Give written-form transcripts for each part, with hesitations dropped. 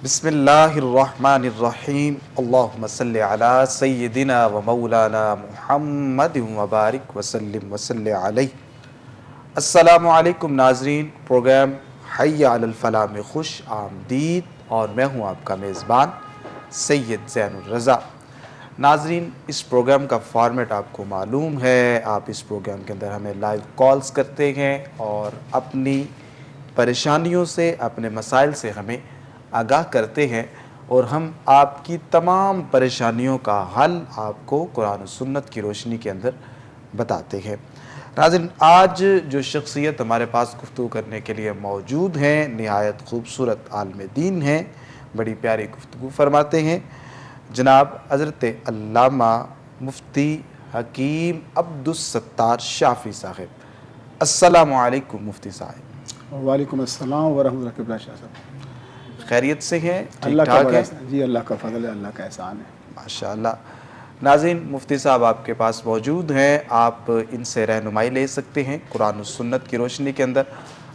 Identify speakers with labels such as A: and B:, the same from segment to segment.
A: بسم اللہ الرحمن الرحیم اللہم صلی علی سیدنا و مولانا محمد وبارک وسلم وصلی علیہ۔ السلام علیکم ناظرین، پروگرام حی علی الفلاح میں خوش آمدید، اور میں ہوں آپ کا میزبان سید زین الرضا۔ ناظرین، اس پروگرام کا فارمیٹ آپ کو معلوم ہے، آپ اس پروگرام کے اندر ہمیں لائیو کالز کرتے ہیں اور اپنی پریشانیوں سے، اپنے مسائل سے ہمیں آگاہ کرتے ہیں، اور ہم آپ کی تمام پریشانیوں کا حل آپ کو قرآن و سنت کی روشنی کے اندر بتاتے ہیں۔ ناظرین، آج جو شخصیت ہمارے پاس گفتگو کرنے کے لیے موجود ہیں، نہایت خوبصورت عالم دین ہیں، بڑی پیاری گفتگو فرماتے ہیں، جناب حضرت علامہ مفتی حکیم عبدالستار شافعی صاحب۔ السلام علیکم مفتی صاحب۔
B: وعلیکم السلام ورحمۃ اللہ وبرکاتہ۔ شاہ صاحب
A: خیریت سے ہیں؟
B: اللہ
A: ٹھیک
B: کا
A: ٹھاک
B: بڑا
A: ہے؟
B: جی اللہ کا فضل ہے، اللہ کا احسان ہے۔
A: ماشاء اللہ۔ ناظرین، مفتی صاحب آپ کے پاس موجود ہیں، آپ ان سے رہنمائی لے سکتے ہیں قرآن و سنت کی روشنی کے اندر۔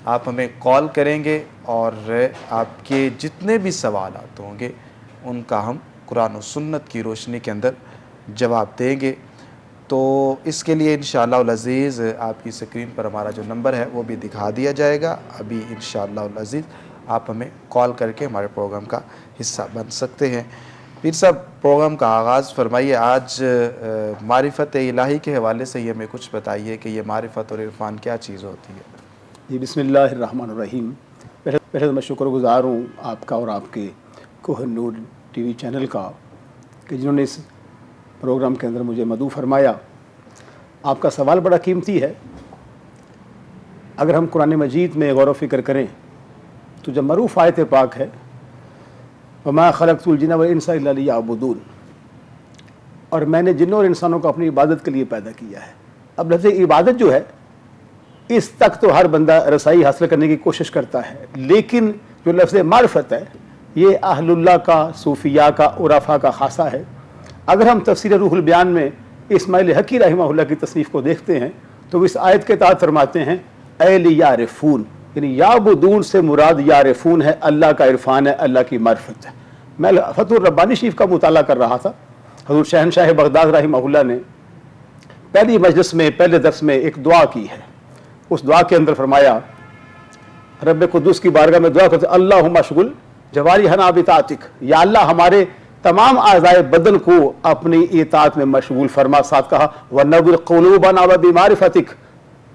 A: آپ ہمیں کال کریں گے اور آپ کے جتنے بھی سوالات ہوں گے ان کا ہم قرآن و سنت کی روشنی کے اندر جواب دیں گے۔ تو اس کے لیے انشاءاللہ العزیز آپ کی سکرین پر ہمارا جو نمبر ہے وہ بھی دکھا دیا جائے گا۔ ابھی انشاءاللہ العزیز آپ ہمیں کال کر کے ہمارے پروگرام کا حصہ بن سکتے ہیں۔ پیر صاحب، پروگرام کا آغاز فرمائیے۔ آج معرفت الہی کے حوالے سے یہ ہمیں کچھ بتائیے کہ یہ معرفت اور عرفان کیا چیز ہوتی ہے؟
B: جی بسم اللہ الرحمن الرحیم۔ پہلے میں شکر گزار ہوں آپ کا اور آپ کے Koh Noor T V channel کا کہ جنہوں نے اس پروگرام کے اندر مجھے مدعو فرمایا۔ آپ کا سوال بڑا قیمتی ہے۔ اگر ہم قرآن مجید میں غور و فکر کریں تو جب معروف آیت پاک ہے وَمَا خَلَقْتُ الْجِنَّ وَالْإِنسَ إِلَّا لِيَعْبُدُونَ، اور میں نے جنوں اور انسانوں کو اپنی عبادت کے لیے پیدا کیا ہے۔ اب لفظ عبادت جو ہے اس تک تو ہر بندہ رسائی حاصل کرنے کی کوشش کرتا ہے، لیکن جو لفظ معرفت ہے یہ اہل اللہ کا، صوفیاء کا، عرفاء کا خاصہ ہے۔ اگر ہم تفسیر روح البیان میں اسماعیل حقی رحمہ اللہ کی تصنیف کو دیکھتے ہیں تو اس آیت کے تحت فرماتے ہیں اے لیعرفون، یعنی یعبدون سے مراد یعرفون ہے، اللہ کا عرفان ہے، اللہ کی معرفت ہے۔ میں فتح الربانی شریف کا مطالعہ کر رہا تھا۔ حضور شہنشاہ بغداد رحمہ اللہ نے پہلی مجلس میں، پہلے درس میں ایک دعا کی ہے۔ اس دعا کے اندر فرمایا، رب قدوس کی بارگاہ میں دعا کرتے اللہم اشغل جوارحنا بطاعتک، یا اللہ ہمارے تمام اعضائے بدن کو اپنی اطاعت میں مشغول فرما۔ ساتھ کہا وَنَوِّرْ قُلُوبَنَا بِمَعْرِفَتِک،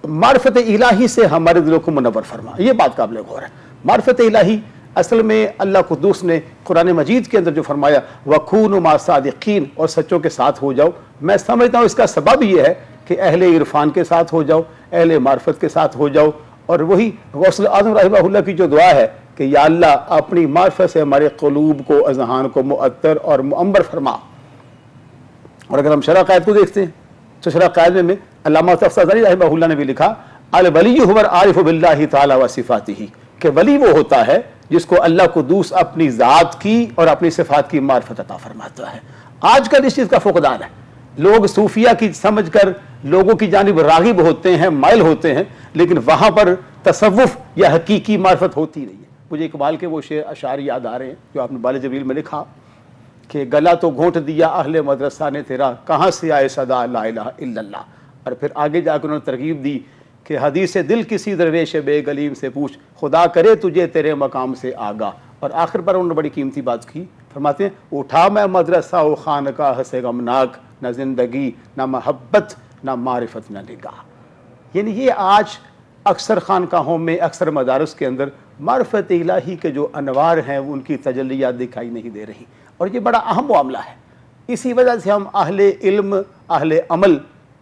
B: معرفت الہی سے ہمارے دلوں کو منور فرما۔ یہ بات قابل غور ہے۔ معرفت الہی اصل میں اللہ قدوس نے قرآن مجید کے اندر جو فرمایا وَكُونُوا مَعَ الصَّادِقِينَ، اور سچوں کے ساتھ ہو جاؤ، میں سمجھتا ہوں اس کا سبب یہ ہے کہ اہل عرفان کے ساتھ ہو جاؤ، اہل معرفت کے ساتھ ہو جاؤ۔ اور وہی غوث اعظم رحمہ اللہ کی جو دعا ہے کہ یا اللہ اپنی معرفت سے ہمارے قلوب کو، اذہان کو معطر اور معنبر فرما۔ اور اگر ہم شرح قائد کو دیکھتے ہیں تو شرح قائد میں علامہ تفسیری رحمہ اللہ نے بھی لکھا الولی هو العارف باللہ تعالی و صفاتہ، کہ ولی وہ ہوتا ہے جس کو اللہ قدوس اپنی ذات کی اور اپنی صفات کی معرفت عطا فرماتا ہے۔ آج کل اس چیز کا فقدان ہے۔ لوگ صوفیہ کی سمجھ کر لوگوں کی جانب راغب ہوتے ہیں، مائل ہوتے ہیں، لیکن وہاں پر تصوف یا حقیقی معرفت ہوتی نہیں ہے۔ مجھے اقبال کے وہ شعر اشعار یاد آ رہے ہیں جو آپ نے بال جبریل میں لکھا کہ گلا تو گھونٹ دیا اہل مدرسہ نے تیرا، کہاں سے آئے صدا لا الہ الا اللہ۔ اور پھر آگے جا کر انہوں نے ترغیب دی کہ حدیث دل کسی درویش بے گلیم سے پوچھ، خدا کرے تجھے تیرے مقام سے آگاہ۔ اور آخر پر انہوں نے بڑی قیمتی بات کی، فرماتے ہیں اٹھا میں مدرسہ و خانقاہ سے غمناک، نہ زندگی نہ محبت نہ معرفت نہ نگاہ۔ یعنی یہ آج اکثر خانقاہوں میں، اکثر مدارس کے اندر معرفت الہی کے جو انوار ہیں ان کی تجلیات دکھائی نہیں دے رہی، اور یہ بڑا اہم معاملہ ہے۔ اسی وجہ سے ہم اہل علم، اہل عمل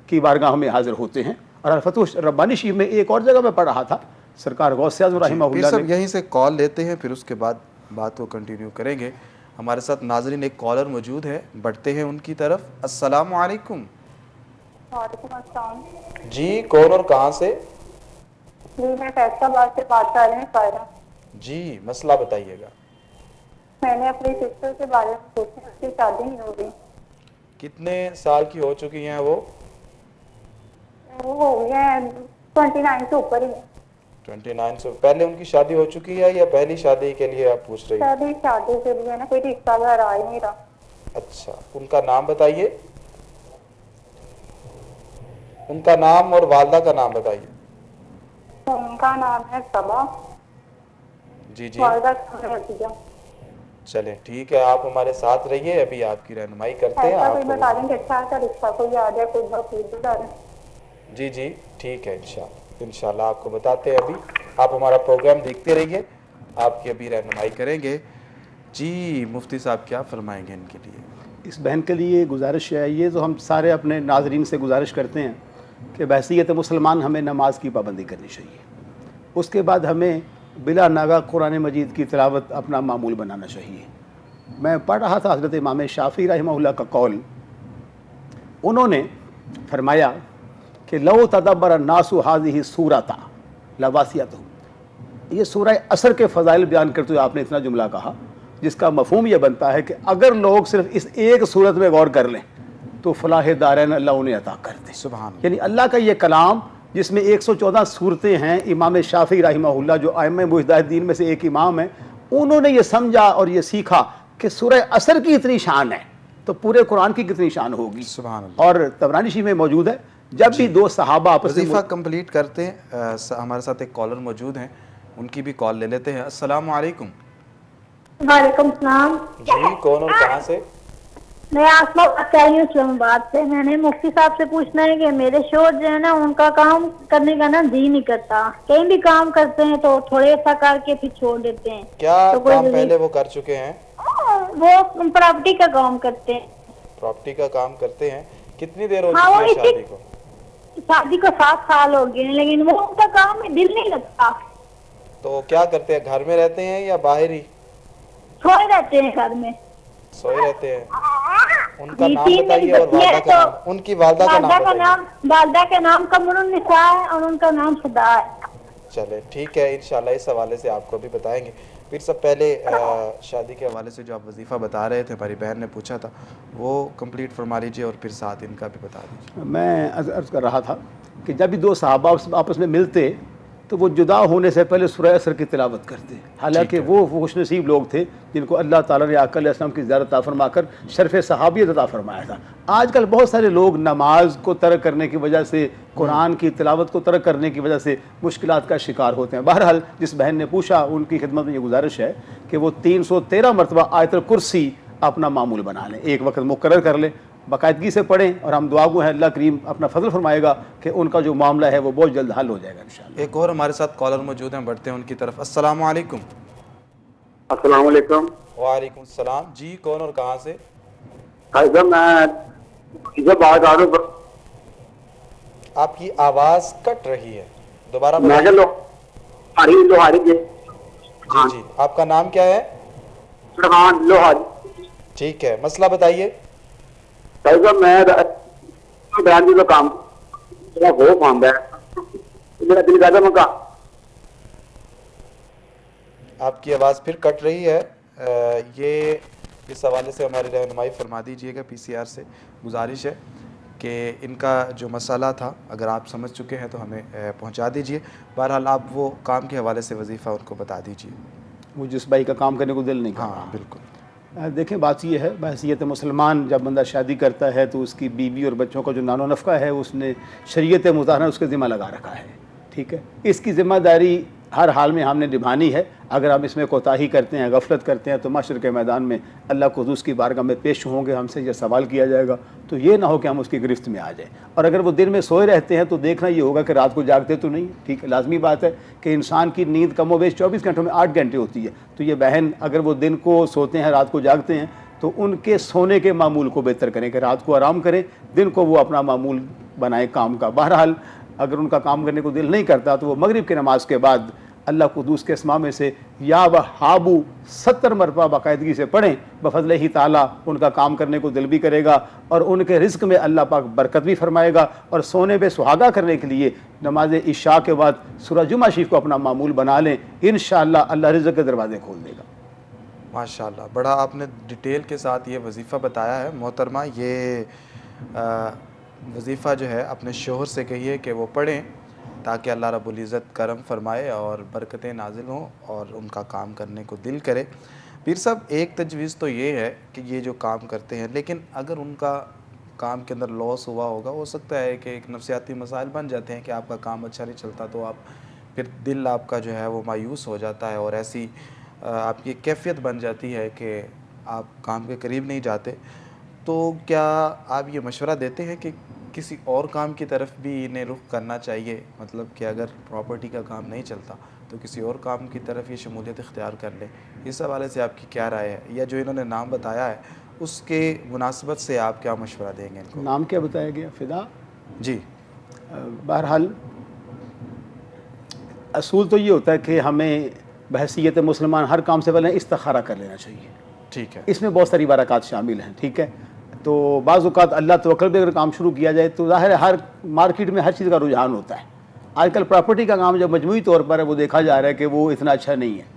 B: کی بارگاہ میں حاضر ہوتے ہیں۔ اور فتح ربانی شریف میں ایک اور جگہ میں پڑھ رہا تھا، سرکار غوث اعظم رحمہ
A: پیر
B: اللہ
A: صاحب
B: نے
A: یہیں سے کال لیتے ہیں، پھر اس کے بعد بات کو کنٹینیو کریں گے۔ ہمارے ساتھ ناظرین ایک کالر موجود ہے، بڑھتے ہیں ان کی طرف۔ السلام علیکم۔
C: وعلیکم السلام۔
A: جی کون اور کہاں سے؟
C: جی میں فیصلہ آباد سے بات کر رہی ہوں فائدہ۔
A: جی مسئلہ بتائیے گا۔
C: میں نے اپنی سسٹر کے بارے میں پوچھی، اس کی شادی نہیں ہو رہی۔
A: کتنے سال کی ہو چکی ہیں وہ؟
C: وہ ہو گئی ہیں 29 سے اوپر ہی۔
A: 29 سے پہلے ان کی شادی ہو چکی ہے یا پہلی شادی کے لیے آپ پوچھ رہی ہیں؟
C: شادی شادی کے لیے نا کوئی رشتہ گھر آ ہی نہیں رہا.
A: اچھا، ان کا نام بتائیے، ان کا نام اور والدہ کا نام بتائیے.
C: ان کا نام ہے صبا،
A: جی جی،
C: والدہ کا نام ہے حفیظہ.
A: چلیں ٹھیک ہے، آپ ہمارے ساتھ رہیے، ابھی آپ کی رہنمائی کرتے ہیں.
C: ایسا
A: آپ
C: کوئی
A: کو
C: بتا دیں کہ اچھا سا رشتہ کوئی آ جائے، کوئی بہت بتا دیں.
A: جی جی ٹھیک ہے، انشاءاللہ آپ کو بتاتے ہیں. ابھی آپ ہمارا پروگرام دیکھتے رہیے، آپ کی ابھی رہنمائی کریں گے. جی مفتی صاحب کیا فرمائیں گے ان کے لیے؟
B: اس بہن کے لیے گزارش ہے، یہ تو ہم سارے اپنے ناظرین سے گزارش کرتے ہیں کہ بحیثیت مسلمان ہمیں نماز کی پابندی کرنی چاہیے. اس کے بعد ہمیں بلا ناغہ قرآن مجید کی تلاوت اپنا معمول بنانا چاہیے. میں پڑھ رہا تھا حضرت امام شافعی رحمہ اللہ کا قول. انہوں نے فرمایا کہ لو تدبر الناس هذه السورۃ لواسعتهم. یہ سورہ عصر کے فضائل بیان کرتے ہوئے آپ نے اتنا جملہ کہا جس کا مفہوم یہ بنتا ہے کہ اگر لوگ صرف اس ایک صورت میں غور کر لیں تو فلاح دارین اللہ انہیں عطا کر دے.
A: سبحان اللہ.
B: یعنی اللہ کا یہ کلام جس میں 114 صورتیں ہیں، امام شافعی رحمہ اللہ جو ائمہ مجتہدین میں سے ایک امام ہیں، انہوں نے یہ سمجھا اور یہ سیکھا کہ سورہ عصر کی اتنی شان ہے تو پورے قرآن کی کتنی شان ہوگی.
A: سبحان اللہ.
B: اور طبرانی شریف میں موجود ہے جب بھی دو صحابہ آپس میں
A: وظیفہ کمپلیٹ کرتے ہیں. ہمارے ساتھ ایک کالر موجود ہیں، ان کی بھی کال لے لیتے ہیں. السلام علیکم.
C: وعلیکم السلام.
A: جی کون اور کہاں سے؟
C: میں آسما بات کر رہی ہوں اسلام آباد سے. میں نے مفتی صاحب سے پوچھنا ہے کہ میرے شوہر جو ہے نا، ان کا کام کرنے کا نا جی نہیں کرتا. کہیں بھی کام کرتے ہیں تو تھوڑے سا کر کے پھر چھوڑ دیتے ہیں.
A: کیا
C: تو کوئی
A: کام پہلے وہ کر چکے ہیں؟
C: وہ پراپرٹی کا کام کرتے ہیں.
A: پراپرٹی کا کام کرتے ہیں. کتنی دیر ہو
C: ہاں،
A: چکی ہے شادی کو؟
C: شادی کو 7 سال ہو گئے ہیں، لیکن وہ ان کا کام میں دل نہیں لگتا.
A: تو کیا کرتے ہیں، گھر میں رہتے ہیں یا باہر ہی
C: سوئے رہتے ہیں گھر میں.
A: سوئے رہتے ہیں؟ ان کا
C: جی،
A: نام
C: 3
A: بتائیے
C: میری
A: اور
C: بچی
A: والدہ
C: ہے.
A: کا نام. ان کی والدہ کا نام بتائیے.
C: والدہ کا نام قمر النساء ہے اور ان کا نام صدا ہے.
A: چلے ٹھیک ہے، انشاءاللہ اس حوالے سے آپ کو بھی بتائیں گے. پھر سب پہلے شادی کے حوالے سے جو آپ وظیفہ بتا رہے تھے، ہماری بہن نے پوچھا تھا، وہ کمپلیٹ فرما لیجئے اور پھر ساتھ ان کا بھی بتا دیجیے.
B: میں عرض کر رہا تھا کہ جب بھی دو صحابہ آپس میں ملتے تو وہ جدا ہونے سے پہلے سورہ عصر کی تلاوت کرتے. حالانکہ وہ خوش نصیب لوگ تھے جن کو اللہ تعالیٰ نے آقا علیہ السلام کی زیارت عطا فرما کر شرف صحابیت عطا فرمایا تھا. آج کل بہت سارے لوگ نماز کو ترک کرنے کی وجہ سے، قرآن کی تلاوت کو ترک کرنے کی وجہ سے مشکلات کا شکار ہوتے ہیں. بہرحال جس بہن نے پوچھا ان کی خدمت میں یہ گزارش ہے کہ وہ 313 مرتبہ آیت الکرسی اپنا معمول بنا لیں، ایک وقت مقرر کر لیں، باقاعدگی سے پڑھیں، اور ہم دعا گو ہیں اللہ کریم اپنا فضل فرمائے گا کہ ان کا جو معاملہ ہے وہ بہت جلد حل ہو جائے گا انشاءاللہ.
A: ایک اور ہمارے ساتھ کالر موجود ہیں، بڑھتے ہیں ان کی طرف. السلام علیکم.
D: السلام علیکم.
A: وعلیکم السلام. جی کون اور کہاں سے؟
D: میں بات آ رہا ہوں.
A: آپ کی آواز کٹ رہی ہے، دوبارہ
D: میں
A: بتائیے.
D: لوہاری
A: جی جی، آپ کا نام کیا ہے؟
D: لوہاری.
A: ٹھیک ہے، مسئلہ بتائیے.
D: میں برانڈی کا کام بہت آتا ہے، میرا دل کرتا میں
A: آپ کی آواز پھر کٹ رہی ہے. یہ اس حوالے سے ہماری رہنمائی فرما دیجیے گا. PCR سے گزارش ہے کہ ان کا جو مسئلہ تھا اگر آپ سمجھ چکے ہیں تو ہمیں پہنچا دیجیے. بہرحال آپ وہ کام کے حوالے سے وظیفہ ان کو بتا دیجیے.
B: وہ جس بھائی کا کام کرنے کو دل نہیں کر رہا.
A: ہاں بالکل.
B: دیکھیں بات یہ ہے، بحیثیت مسلمان جب بندہ شادی کرتا ہے تو اس کی بیوی اور بچوں کا جو نان و نفقہ ہے اس نے شریعت مطہرہ اس کے ذمہ لگا رکھا ہے. ٹھیک ہے، اس کی ذمہ داری ہر حال میں ہم نے نبھانی ہے. اگر ہم اس میں کوتاہی کرتے ہیں، غفلت کرتے ہیں تو معاشر کے میدان میں اللہ قدوس کی بارگاہ میں پیش ہوں گے، ہم سے یہ سوال کیا جائے گا. تو یہ نہ ہو کہ ہم اس کی گرفت میں آ جائیں. اور اگر وہ دن میں سوئے رہتے ہیں تو دیکھنا یہ ہوگا کہ رات کو جاگتے تو نہیں. ٹھیک ہے، لازمی بات ہے کہ انسان کی نیند کم و بیش 24 گھنٹوں میں 8 گھنٹے ہوتی ہے. تو یہ بہن اگر وہ دن کو سوتے ہیں رات کو جاگتے ہیں تو ان کے سونے کے معمول کو بہتر کریں کہ رات کو آرام کریں، دن کو وہ اپنا معمول بنائیں کام کا. بہرحال اگر ان کا کام کرنے کو دل نہیں کرتا تو وہ مغرب کی نماز کے بعد اللہ قدوس کے اسماء میں سے یا وہابو 70 مرتبہ باقاعدگی سے پڑھیں. بفضلہ ہی تعالیٰ ان کا کام کرنے کو دل بھی کرے گا اور ان کے رزق میں اللہ پاک برکت بھی فرمائے گا. اور سونے پہ سہاگا کرنے کے لیے نماز عشاء کے بعد سورہ جمعہ شریف کو اپنا معمول بنا لیں، انشاءاللہ اللہ رزق کے دروازے کھول دے گا.
A: ماشاءاللہ، بڑا آپ نے ڈیٹیل کے ساتھ یہ وظیفہ بتایا ہے. محترمہ، یہ وظیفہ جو ہے اپنے شوہر سے کہیے کہ وہ پڑھیں تاکہ اللہ رب العزت کرم فرمائے اور برکتیں نازل ہوں اور ان کا کام کرنے کو دل کرے۔ پیر صاحب ایک تجویز تو یہ ہے کہ یہ جو کام کرتے ہیں، لیکن اگر ان کا کام کے اندر لاس ہوا ہوگا، ہو سکتا ہے کہ ایک نفسیاتی مسائل بن جاتے ہیں کہ آپ کا کام اچھا نہیں چلتا، تو آپ پھر دل آپ کا جو ہے وہ مایوس ہو جاتا ہے اور ایسی آپ کی کیفیت بن جاتی ہے کہ آپ کام کے قریب نہیں جاتے۔ تو کیا آپ یہ مشورہ دیتے ہیں کہ کسی اور کام کی طرف بھی انہیں رخ کرنا چاہیے، مطلب کہ اگر پراپرٹی کا کام نہیں چلتا تو کسی اور کام کی طرف یہ شمولیت اختیار کر لیں؟ اس حوالے سے آپ کی کیا رائے ہے، یا جو انہوں نے نام بتایا ہے اس کے مناسبت سے آپ کیا مشورہ دیں گے ان کو؟
B: نام کیا بتایا گیا؟ فدا؟
A: جی
B: بہرحال اصول تو یہ ہوتا ہے کہ ہمیں بحیثیت مسلمان ہر کام سے پہلے استخارہ کر لینا چاہیے۔
A: ٹھیک ہے،
B: اس میں بہت ساری برکات شامل ہیں، ٹھیک ہے۔ تو بعض اوقات اللہ توکل پہ اگر کام شروع کیا جائے تو ظاہر ہے ہر مارکیٹ میں ہر چیز کا رجحان ہوتا ہے۔ آج کل پراپرٹی کا کام جب مجموعی طور پر ہے وہ دیکھا جا رہا ہے کہ وہ اتنا اچھا نہیں ہے،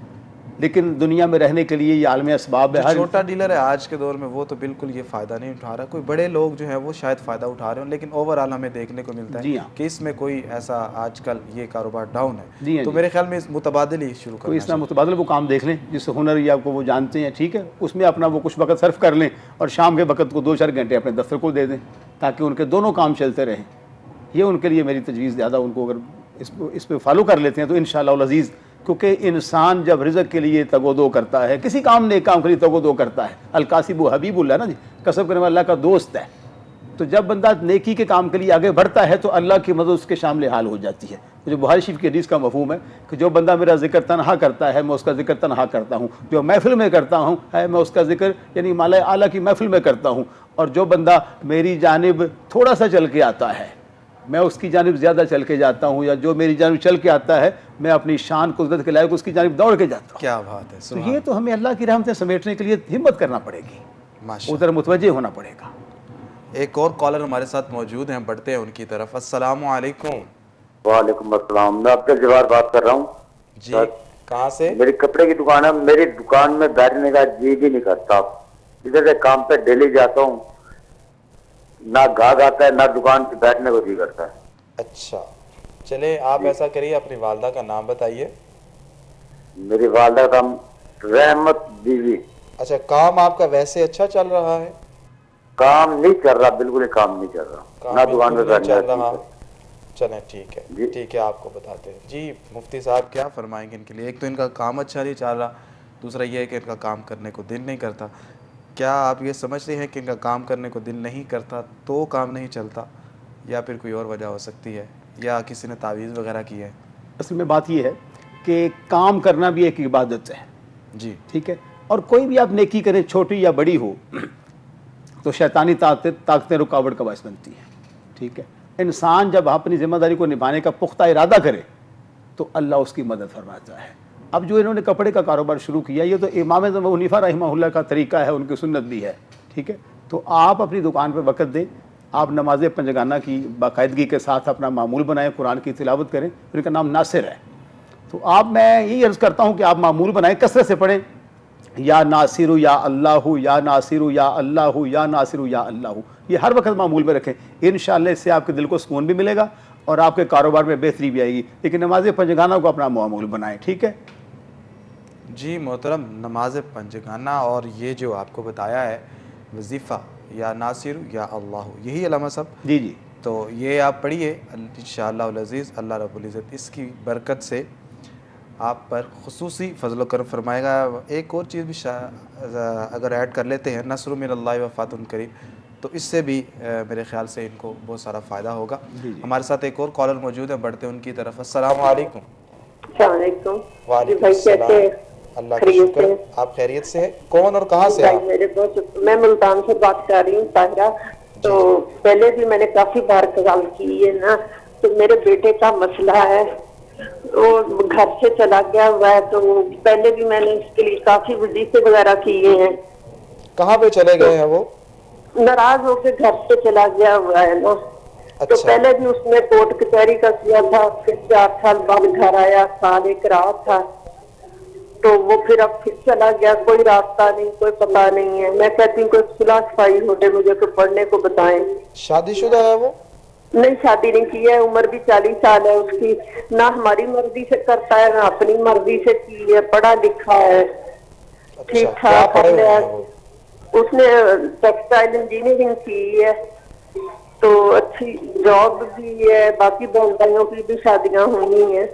B: لیکن دنیا میں رہنے کے لیے یہ عالم اسباب ہے۔
A: جو چھوٹا ڈیلر ہے آج کے دور میں وہ تو بالکل یہ فائدہ نہیں اٹھا رہا، کوئی بڑے لوگ جو ہیں وہ شاید فائدہ اٹھا رہے ہوں، لیکن اوورآل ہمیں دیکھنے کو ملتا
B: جی
A: ہے
B: ہاں،
A: کہ اس میں کوئی ایسا آج کل یہ کاروبار ڈاؤن ہے۔
B: جی ہاں،
A: تو میرے خیال میں اس متبادل ہی شروع
B: کوئی
A: کرنا
B: اس طرح متبادل وہ کام دیکھ لیں جس ہنر یا کو وہ جانتے ہیں، ٹھیک ہے، اس میں اپنا وہ کچھ وقت صرف کر لیں اور شام کے وقت کو 2-4 گھنٹے اپنے دفتر کو دے دیں تاکہ ان کے دونوں کام چلتے رہیں۔ یہ ان کے لیے میری تجویز زیادہ، ان کو اگر اس پہ فالو کر لیتے ہیں تو انشاءاللہ العزیز، کیونکہ انسان جب رزق کے لیے تگ و دو کرتا ہے، کسی کام نیک کام کے لیے تگ و دو کرتا ہے، الکاسب حبیب اللہ نا جی، کسب کرنے والا اللہ کا دوست ہے، تو جب بندہ نیکی کے کام کے لیے آگے بڑھتا ہے تو اللہ کی مدد اس کے شامل حال ہو جاتی ہے۔ جو بخاری شریف کی حدیث کا مفہوم ہے کہ جو بندہ میرا ذکر تنہا کرتا ہے میں اس کا ذکر تنہا کرتا ہوں، جو محفل میں کرتا ہوں ہے میں اس کا ذکر یعنی مالا اعلیٰ کی محفل میں کرتا ہوں، اور جو بندہ میری جانب تھوڑا سا چل کے آتا ہے میں اس کی جانب زیادہ چل کے جاتا ہوں، یا جو میری جانب چل کے آتا ہے میں اپنی شان قدرت کے لائق اس کی جانب دوڑ کے جاتا ہوں۔
A: کیا بات ہے،
B: تو یہ تو ہمیں اللہ کی رحمتیں سمیٹنے کے لیے ہمت کرنا پڑے گی،
A: ماشاء
B: ادھر متوجہ ہونا پڑے گا۔
A: ایک اور کالر ہمارے ساتھ موجود ہیں، بڑھتے ہیں ان کی طرف۔ السلام علیکم۔
D: وعلیکم السلام، میں عبد الجبار بات کر رہا ہوں
A: جی کہاں سے؟
D: میری کپڑے کی دکان ہے، میری دکان میں بیٹھنے کا جی بھی نہیں کرتا، ادھر سے کام پہ ڈیلی جاتا ہوں، نہ گاہک آتا ہے نہ دکان پہ بیٹھنے کو جی کرتا ہے۔
A: اچھا چلیں آپ ایسا کریے، اپنی والدہ کا نام بتائیے۔
D: میری والدہ کا نام رحمت بیوی۔
A: اچھا کام آپ کا ویسے اچھا چل رہا ہے؟
D: کام نہیں چل رہا، بالکل ہی کام نہیں چل رہا،
A: کام
D: نہ دکان پہ
A: بالکل نہیں چل
D: بیٹھنا
A: رہا،
D: ہے۔
A: چلیں ٹھیک ہے
D: جی۔
A: ٹھیک ہے، آپ کو بتاتے ہیں۔ جی مفتی صاحب کیا فرمائیں گے ان کے لیے؟ ایک تو ان کا کام اچھا نہیں چل رہا، دوسرا یہ ہے کہ ان کا کام کرنے کو دل نہیں کرتا۔ کیا آپ یہ سمجھتے ہیں کہ ان کا کام کرنے کو دل نہیں کرتا تو کام نہیں چلتا، یا پھر کوئی اور وجہ ہو سکتی ہے، یا کسی نے تعویذ وغیرہ کی ہے؟
B: اصل میں بات یہ ہے کہ کام کرنا بھی ایک عبادت ہے،
A: جی
B: ٹھیک ہے، اور کوئی بھی آپ نیکی کریں چھوٹی یا بڑی ہو تو شیطانی طاقتیں رکاوٹ کا باعث بنتی ہیں، ٹھیک ہے۔ انسان جب اپنی ذمہ داری کو نبھانے کا پختہ ارادہ کرے تو اللہ اس کی مدد فرماتا ہے۔ اب جو انہوں نے کپڑے کا کاروبار شروع کیا یہ تو امام ابو حنیفہ رحمہ اللہ کا طریقہ ہے، ان کی سنت بھی ہے، ٹھیک ہے۔ تو آپ اپنی دکان پہ وقت دیں، آپ نماز پنجگانہ کی باقاعدگی کے ساتھ اپنا معمول بنائیں، قرآن کی تلاوت کریں، ان کا نام ناصر ہے۔ تو میں یہی عرض کرتا ہوں کہ آپ معمول بنائیں، کثرت سے پڑھیں، یا ناصر یا اللہ یا ناصر یا اللہ یا ناصر یا اللہ، یہ ہر وقت معمول میں رکھیں، انشاءاللہ اس سے آپ کے دل کو سکون بھی ملے گا اور آپ کے کاروبار میں بہتری بھی آئے گی، لیکن نماز پنجگانہ کو اپنا معمول بنائیں، ٹھیک ہے۔
A: جی محترم، نماز پنجگانہ اور یہ جو آپ کو بتایا ہے وظیفہ یا ناصر یا اللہ، یہی علامہ صاحب؟
B: جی جی،
A: تو یہ آپ پڑھیے انشاءاللہ العزیز، اللہ رب العزت اس کی برکت سے آپ پر خصوصی فضل و کرم فرمائے گا۔ ایک اور چیز بھی اگر ایڈ کر لیتے ہیں، نصر من اللہ و فتح قریب، تو اس سے بھی میرے خیال سے ان کو بہت سارا فائدہ ہوگا۔ ہمارے ساتھ ایک اور کالر موجود ہے، بڑھتے ہیں ان کی طرف۔ السلام علیکم۔
E: السلام علیکم۔
A: وعلیکم السلام، اللہ کا شکر۔ آپ خیریت سے ہیں؟ کون اور کہاں سے آپ؟
E: میں ملتان سے بات کر رہی ہوں، طاہرہ۔ تو پہلے بھی میں نے کافی بار کال کی ہے نا، تو میرے بیٹے کا مسئلہ ہے، وہ گھر سے چلا گیا ہوا ہے، تو پہلے بھی میں نے اس کے لیے کافی وظیفے وغیرہ کیے ہیں۔
A: کہاں پہ چلے گئے ہیں وہ؟
E: ناراض ہو کے گھر سے چلا گیا ہوا ہے نا، تو پہلے بھی اس نے کورٹ کچہری کا کیا تھا، پھر 4 سال بعد گھر آیا، سال ایک رات تھا، تو وہ پھر اب پھر چلا گیا، کوئی راستہ نہیں، کوئی پتہ نہیں ہے۔ میں کہتی ہوں کوئی صلاح صفائی ہو جائے، مجھے کوئی پڑھنے کو بتائیں۔
A: شادی شدہ ہے وہ؟
E: نہیں شادی نہیں کی ہے, عمر بھی 40 سال ہے اس کی, نہ ہماری مرضی سے کرتا ہے نہ اپنی مرضی سے کی ہے, پڑھا لکھا ہے ٹھیک
A: اچھا, کیا
E: ٹھاک
A: پڑھے ہوئے
E: ہے.
A: ہیں وہ؟
E: اس نے ٹیکسٹائل انجینئرنگ کی ہے تو اچھی جاب بھی ہے, باقی بہن بھائیوں کی بھی شادیاں ہوئی ہیں,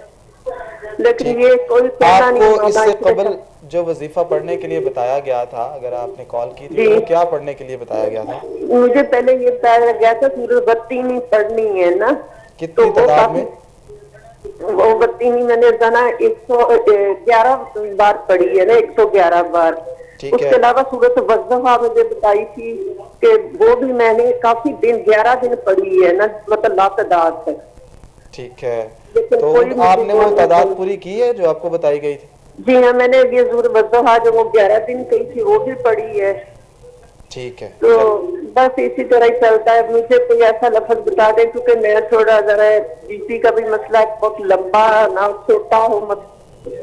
E: لیکن یہ کوئی کہنا
A: آپ
E: نہیں
A: کو اس سے
E: مانا.
A: قبل جو وظیفہ پڑھنے کے لیے بتایا گیا تھا, اگر آپ نے کال کی تھی
E: جی
A: تو وہ کیا پڑھنے کے لیے بتایا گیا تھا؟
E: مجھے پہلے یہ بتایا گیا تھا سورۃ بطینی پڑھنی ہے نا, تو
A: کتنی
E: وہ
A: تعداد
E: کافی,
A: میں؟
E: وہ بطینی میں نے جانا 111 بار پڑھی ہے نا, 111 بار. اس
A: ٹھیک ہے,
E: کے علاوہ سورۃ والضحیٰ مجھے بتائی تھی کہ وہ بھی میں نے کافی دن 11 دن پڑھی ہے نا, مطلب لاتعداد تک.
A: ٹھیک ہے,
E: لیکن
A: تو
E: کوئی
A: آپ
E: مجھے
A: نے وہ
E: وہ نہیں
A: تعداد
E: سمجھ.
A: پوری کی ہے جو آپ کو بتائی گئی تھی؟
E: جی ہاں, میں نے یہ سورۃ والضحیٰ جو وہ 11 دن کہی تھی وہ بھی پڑھی ہے.
A: ٹھیک ہے,
E: تو
A: چلو
E: بس اسی طرح ہی چلتا ہے. مجھے کوئی ایسا لفظ بتا دے, کیونکہ میں تھوڑا ذرا بی پی کا بھی مسئلہ ہے, بہت لمبا نہ چھوٹا ہو,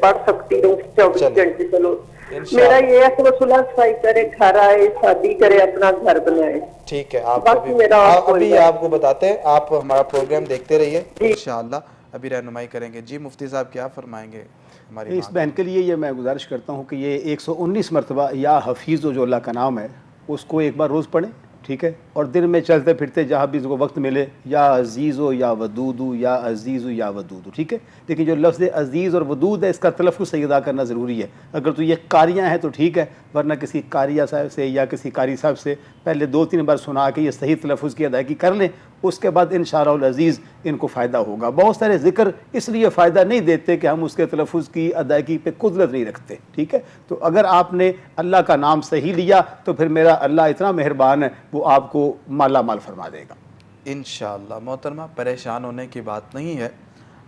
E: پڑھ سکتی ہوں 24
A: چلیں
E: گھنٹے. چلو میرا
A: انشاءاللہ.
E: یہ ہے کہ وہ صلح صفائی کرے, گھر آئے, شادی کرے, اپنا گھر بنائے.
A: ٹھیک ہے, آپ
E: باقی میرا اور کوئی
A: ابھی
E: بات
A: آپ کو بتاتے ہیں, آپ ہمارا پروگرام دیکھتے رہیے
E: جی.
A: انشاءاللہ ابھی رہنمائی کریں گے. جی مفتی صاحب کیا فرمائیں گے ہماری
B: اس
A: ماں کے
B: بہن کے لیے یہ میں گزارش کرتا ہوں کہ یہ 119 مرتبہ یا حفیظ جو اللہ کا نام ہے اس کو ایک بار روز پڑھیں, ٹھیک ہے, اور دن میں چلتے پھرتے جہاں بھی اس کو وقت ملے, یا عزیز ہو یا ودود ہو, یا عزیز ہو یا ودود ہو, ٹھیک ہے. لیکن جو لفظ عزیز اور ودود ہے اس کا تلفظ صحیح ادا کرنا ضروری ہے. اگر تو یہ قاریاں ہیں تو ٹھیک ہے, ورنہ کسی قاریہ صاحب سے یا کسی قاری صاحب سے پہلے 2-3 بار سنا کے یہ صحیح تلفظ کی ادائیگی کر لیں, اس کے بعد انشاءاللہ العزیز ان کو فائدہ ہوگا. بہت سارے ذکر اس لیے فائدہ نہیں دیتے کہ ہم اس کے تلفظ کی ادائیگی پہ قدرت نہیں رکھتے, ٹھیک ہے. تو اگر آپ نے اللہ کا نام صحیح لیا تو پھر میرا اللہ اتنا مہربان ہے, وہ آپ کو مالا مال فرما دے گا
A: انشاءاللہ. محترمہ پریشان ہونے کی بات نہیں ہے,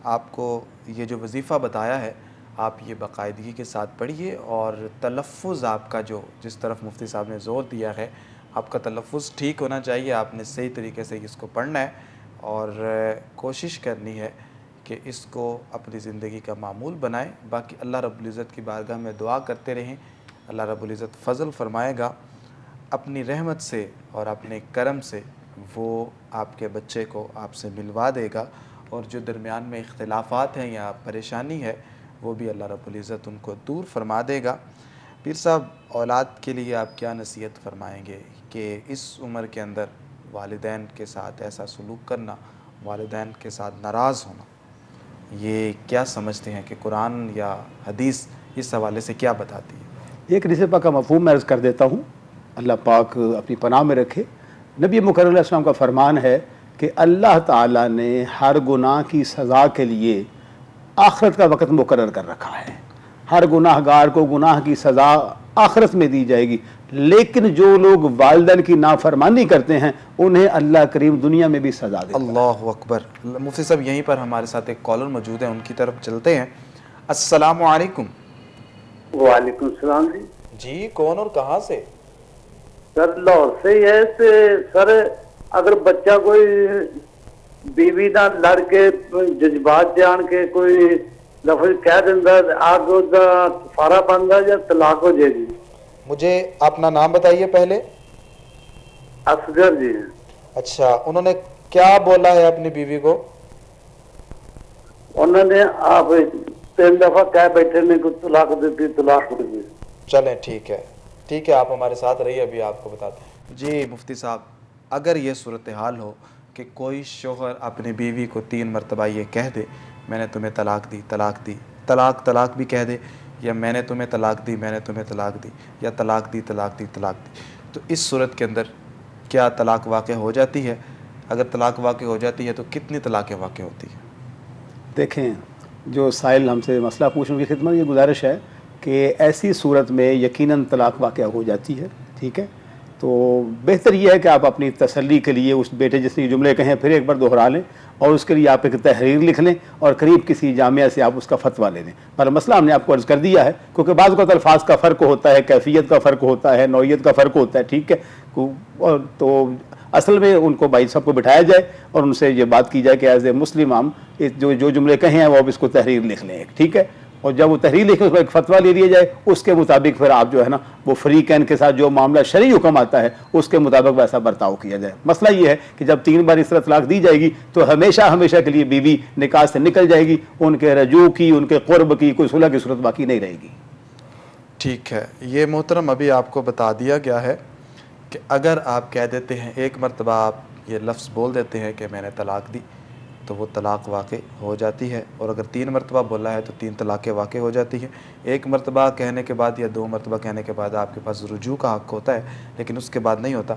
A: آپ کو یہ جو وظیفہ بتایا ہے آپ یہ باقاعدگی کے ساتھ پڑھیے, اور تلفظ آپ کا جو جس طرف مفتی صاحب نے زور دیا ہے, آپ کا تلفظ ٹھیک ہونا چاہیے, آپ نے صحیح طریقے سے اس کو پڑھنا ہے, اور کوشش کرنی ہے کہ اس کو اپنی زندگی کا معمول بنائیں. باقی اللہ رب العزت کی بارگاہ میں دعا کرتے رہیں, اللہ رب العزت فضل فرمائے گا اپنی رحمت سے اور اپنے کرم سے, وہ آپ کے بچے کو آپ سے ملوا دے گا, اور جو درمیان میں اختلافات ہیں یا پریشانی ہے وہ بھی اللہ رب العزت ان کو دور فرما دے گا. پیر صاحب اولاد کے لیے آپ کیا نصیحت فرمائیں گے کہ اس عمر کے اندر والدین کے ساتھ ایسا سلوک کرنا, والدین کے ساتھ ناراض ہونا, یہ کیا سمجھتے ہیں کہ قرآن یا حدیث اس حوالے سے کیا بتاتی ہے؟
B: ایک رسپا کا مفہوم میں عرض کر دیتا ہوں, اللہ پاک اپنی پناہ میں رکھے. نبی مکرم علیہ السلام کا فرمان ہے کہ اللہ تعالیٰ نے ہر گناہ کی سزا کے لیے آخرت کا وقت مقرر کر رکھا ہے. ہر گناہ گار کو گناہ کی سزا آخرت میں دی جائے گی, لیکن جو لوگ والدین کی نافرمانی کرتے ہیں انہیں اللہ کریم دنیا میں بھی سزا دیتا ہے.
A: اللہ اکبر. مفتی صاحب یہیں پر ہمارے ساتھ ایک کالر موجود ہیں, ان کی طرف چلتے ہیں. السلام علیکم.
D: وعلیکم السلام. جی
A: جی کون اور کہاں سے؟
D: سر لاہور سے ہی ہے. سر اگر بچہ کوئی بیوی نہ لڑ کے جذبات جان کے کوئی لفظ کہہ دینا, آگ سارا بنتا یا طلاق ہو جائے گی؟
A: مجھے اپنا نام بتائیے پہلے.
D: اصغر جی.
A: اچھا, انہوں نے کیا بولا ہے اپنی بیوی کو؟
D: انہوں نے آپ 3 دفعہ کہہ بیٹھے نے کو طلاق دیتی, طلاق دیتی.
A: چلیں ٹھیک ہے, ٹھیک ہے, آپ ہمارے ساتھ رہیے, ابھی آپ کو بتاتے ہیں. جی مفتی صاحب, اگر یہ صورتحال ہو کہ کوئی شوہر اپنی بیوی کو 3 مرتبہ یہ کہہ دے میں نے تمہیں طلاق دی, طلاق دی, طلاق بھی کہہ دے, یا میں نے تمہیں طلاق دی, میں نے تمہیں طلاق دی, یا طلاق دی, طلاق دی, طلاق دی, تو اس صورت کے اندر کیا طلاق واقع ہو جاتی ہے؟ اگر طلاق واقع ہو جاتی ہے تو کتنی طلاقیں واقع ہوتی ہیں؟
B: دیکھیں, جو سائل ہم سے مسئلہ پوچھنے کی خدمت یہ گزارش ہے کہ ایسی صورت میں یقیناً طلاق واقع ہو جاتی ہے, ٹھیک ہے. تو بہتر یہ ہے کہ آپ اپنی تسلی کے لیے اس بیٹے جس نے یہ جملے کہیں پھر ایک بار دہرا لیں, اور اس کے لیے آپ ایک تحریر لکھ لیں اور قریب کسی جامعہ سے آپ اس کا فتویٰ لے لیں. پر مسئلہ ہم نے آپ کو عرض کر دیا ہے, کیونکہ بعض اوقات الفاظ کا فرق ہوتا ہے, کیفیت کا فرق ہوتا ہے, نوعیت کا فرق ہوتا ہے, ٹھیک ہے. تو اصل میں ان کو بھائی صاحب کو بٹھایا جائے اور ان سے یہ بات کی جائے کہ ایز اے مسلم ہم جو جملے کہیں ہیں وہ اب اس کو تحریر لکھ لیں, ٹھیک ہے. اور جب وہ تحریر لکھے اس پر ایک فتویٰ لے لیا جائے، اس کے مطابق پھر آپ جو ہے نا وہ فریقین کے ساتھ جو معاملہ شرعی حکم آتا ہے اس کے مطابق ویسا برتاؤ کیا جائے۔ مسئلہ یہ ہے کہ جب 3 بار اس طرح طلاق دی جائے گی تو ہمیشہ کے لیے بیوی نکاح سے نکل جائے گی، ان کے رجوع کی، ان کے قرب کی کوئی صلح کی صورت باقی نہیں رہے گی۔
A: ٹھیک ہے، یہ محترم ابھی آپ کو بتا دیا گیا ہے کہ اگر آپ کہہ دیتے ہیں ایک مرتبہ آپ یہ لفظ بول دیتے ہیں کہ میں نے طلاق دی تو وہ طلاق واقع ہو جاتی ہے، اور اگر 3 مرتبہ بولا ہے تو 3 طلاقیں واقع ہو جاتی ہیں۔ 1 مرتبہ کہنے کے بعد یا 2 مرتبہ کہنے کے بعد آپ کے پاس رجوع کا حق ہوتا ہے، لیکن اس کے بعد نہیں ہوتا۔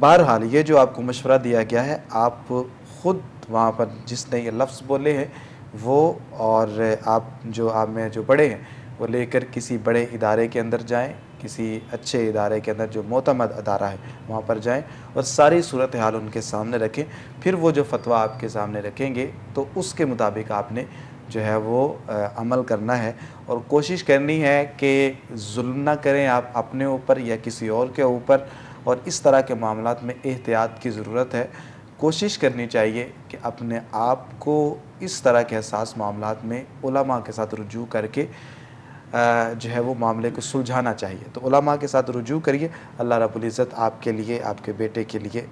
A: بہرحال یہ جو آپ کو مشورہ دیا گیا ہے، آپ خود وہاں پر جس نے یہ لفظ بولے ہیں وہ، اور آپ جو آپ میں جو بڑے ہیں وہ لے کر کسی بڑے ادارے کے اندر جائیں، کسی اچھے ادارے کے اندر جو معتمد ادارہ ہے وہاں پر جائیں اور ساری صورتحال ان کے سامنے رکھیں۔ پھر وہ جو فتویٰ آپ کے سامنے رکھیں گے تو اس کے مطابق آپ نے جو ہے وہ عمل کرنا ہے، اور کوشش کرنی ہے کہ ظلم نہ کریں آپ اپنے اوپر یا کسی اور کے اوپر، اور اس طرح کے معاملات میں احتیاط کی ضرورت ہے۔ کوشش کرنی چاہیے کہ اپنے آپ کو اس طرح کے حساس معاملات میں علماء کے ساتھ رجوع کر کے جو ہے وہ معاملے کو سلجھانا چاہیے۔ تو علماء کے ساتھ رجوع کریے، اللہ رب العزت آپ کے لیے، آپ کے بیٹے کے لیے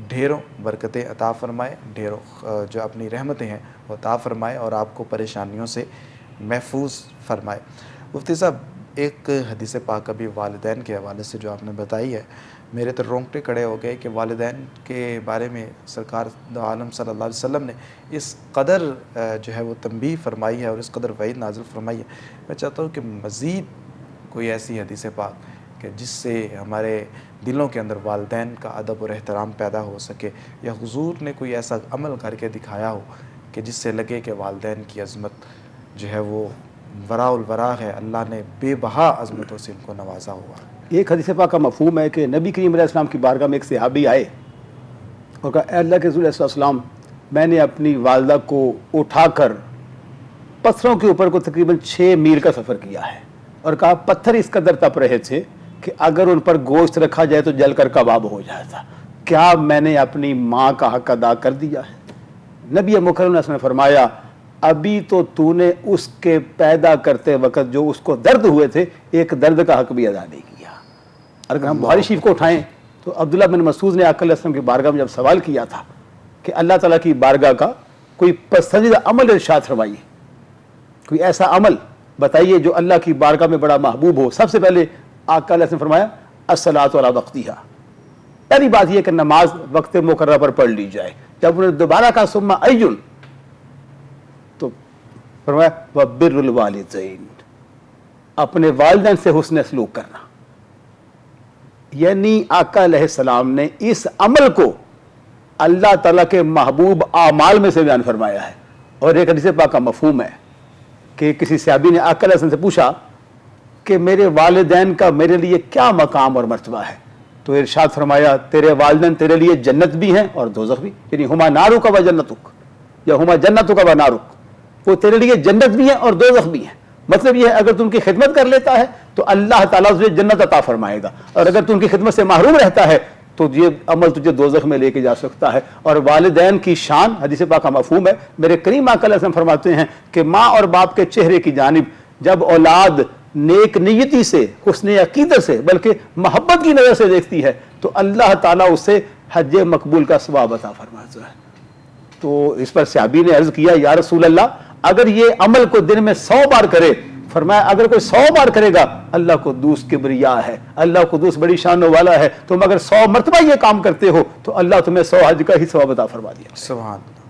A: ڈھیروں برکتیں عطا فرمائے، ڈھیروں جو اپنی رحمتیں ہیں وہ عطا فرمائے، اور آپ کو پریشانیوں سے محفوظ فرمائے۔ مفتی صاحب، ایک حدیث پاک ابھی والدین کے حوالے سے جو آپ نے بتائی ہے، میرے تو رونگٹے کھڑے ہو گئے کہ والدین کے بارے میں سرکار دو عالم صلی اللہ علیہ وسلم نے اس قدر جو ہے وہ تنبیہ فرمائی ہے اور اس قدر وعید نازل فرمائی ہے۔ میں چاہتا ہوں کہ مزید کوئی ایسی حدیث پاک کہ جس سے ہمارے دلوں کے اندر والدین کا ادب اور احترام پیدا ہو سکے، یا حضور نے کوئی ایسا عمل کر کے دکھایا ہو کہ جس سے لگے کہ والدین کی عظمت جو ہے وہ وراء الورا ہے، اللہ نے بے بہا عظمتوں سے ان کو نوازا ہوا۔
B: ایک حدیث پاک کا مفہوم ہے کہ نبی کریم علیہ السلام کی بارگاہ میں ایک صحابی آئے اور کہا، اے اللہ کے رسول علیہ السلام، میں نے اپنی والدہ کو اٹھا کر پتھروں کے اوپر کو تقریباً 6 میل کا سفر کیا ہے، اور کہا پتھر اس قدر تپ رہے تھے کہ اگر ان پر گوشت رکھا جائے تو جل کر کباب ہو جاتا، کیا میں نے اپنی ماں کا حق ادا کر دیا ہے؟ نبی مکرم نے اس نے فرمایا، ابھی تو نے اس کے پیدا کرتے وقت جو اس کو درد ہوئے تھے ایک درد کا حق بھی ادا نہیں کیا۔ اگر ہم بخاری شریف کو اٹھائیں تو عبداللہ بن مسعود نے آقا علیہ السلام کی بارگاہ میں جب سوال کیا تھا کہ اللہ تعالیٰ کی بارگاہ کا کوئی پسندیدہ عمل ارشاد فرمائیے، کوئی ایسا عمل بتائیے جو اللہ کی بارگاہ میں بڑا محبوب ہو۔ سب سے پہلے آقا علیہ السلام نے فرمایا الصلاۃ علی وقتہا، پہلی بات یہ کہ نماز وقت مقررہ پر پڑھ لی جائے۔ جب انہوں نے دوبارہ کہا ثم ایّن، تو فرمایا وبر الوالدین، اپنے والدین سے حسن سلوک کرنا۔ یعنی آقا علیہ السلام نے اس عمل کو اللہ تعالیٰ کے محبوب اعمال میں سے بیان فرمایا ہے۔ اور ایک حدیث پاک کا مفہوم ہے کہ کسی صحابی نے آقا علیہ السلام سے پوچھا کہ میرے والدین کا میرے لیے کیا مقام اور مرتبہ ہے، تو ارشاد فرمایا تیرے والدین تیرے لیے جنت بھی ہیں اور دوزخ بھی، یعنی ہما نارک و جنتک، یا ہما جنتک و نارک، وہ تیرے لیے جنت بھی ہیں اور دوزخ بھی ہیں۔ مطلب یہ ہے اگر تم کی خدمت کر لیتا ہے تو اللہ تعالیٰ تجھے جنت عطا فرمائے گا، اور اگر تم کی خدمت سے محروم رہتا ہے تو یہ عمل تجھے دوزخ میں لے کے جا سکتا ہے۔ اور والدین کی شان حدیث پاک کا مفہوم ہے، میرے کریم آقا علیہ السلام فرماتے ہیں کہ ماں اور باپ کے چہرے کی جانب جب اولاد نیک نیتی سے، حسن عقیدت سے، بلکہ محبت کی نظر سے دیکھتی ہے تو اللہ تعالیٰ اسے حج مقبول کا ثواب عطا فرماتا ہے۔ تو اس پر صحابی نے عرض کیا یا رسول اللہ، اگر یہ عمل کو دن میں 100 بار کرے، فرمایا اگر کوئی 100 بار کرے گا، اللہ قدوس کبریا ہے، اللہ قدوس بڑی شانوں والا ہے، تم اگر 100 مرتبہ یہ کام کرتے ہو تو اللہ تمہیں 100 حج کا ہی ثواب عطا فرما دیا۔
A: سبحان اللہ۔